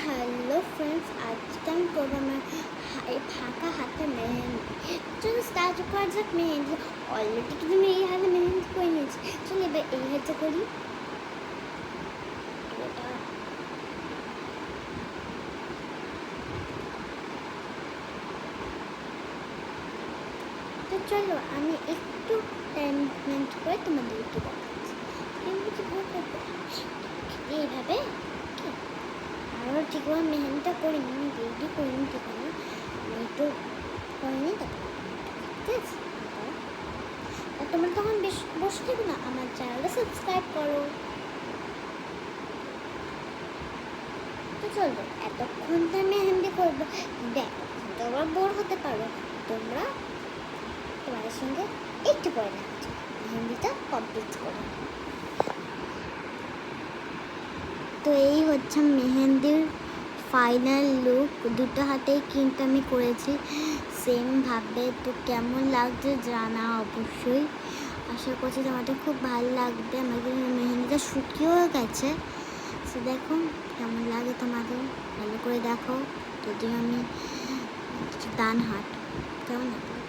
Hello friends, আজকে আমি করবো আমার ফাঁকা হাতে মেহেন্দি। চলো স্টার্ট করা যাক। মেহেন্দি অলরেডি কিন্তু আমি এই হাতে মেহেন্দি করে নিয়েছি। চলো এবার এই হাতে করি। তো চলো আমি একটু টাইম করে তোমাদের একটু দেখাচ্ছি এইভাবে। আরও ঠিকভাবে মেহেন্দিটা করিনি, আমি রেডি করিনি, ঠিক আছে আমি একটু করিনি, ঠিক আছে। আর তোমরা তখন বেশ বসে থাকো না, আমার চ্যানেলটা সাবস্ক্রাইব করো। তো চলো এতক্ষণ তো মেহেন্দি করবো, দেখো তোমরা বোর হতে পারো, তোমরা তোমাদের সঙ্গে একটু পরে দেখাচ্ছি মেহেন্দিটা কমপ্লিট করে। তো এই হচ্ছে মেহেন্দির ফাইনাল লুক। দুটো হাতেই কিন্তু আমি করেছি সেমভাবে। তো কেমন লাগছে জানা অবশ্যই, আশা করছি তোমাদের খুব ভালো লাগবে। আমাদের মেহেন্দিটা শুকিয়েও গেছে, সে দেখো কেমন লাগে তোমাদের, ভালো করে দেখো। যদিও আমি ডান হাত, কেমন লাগে।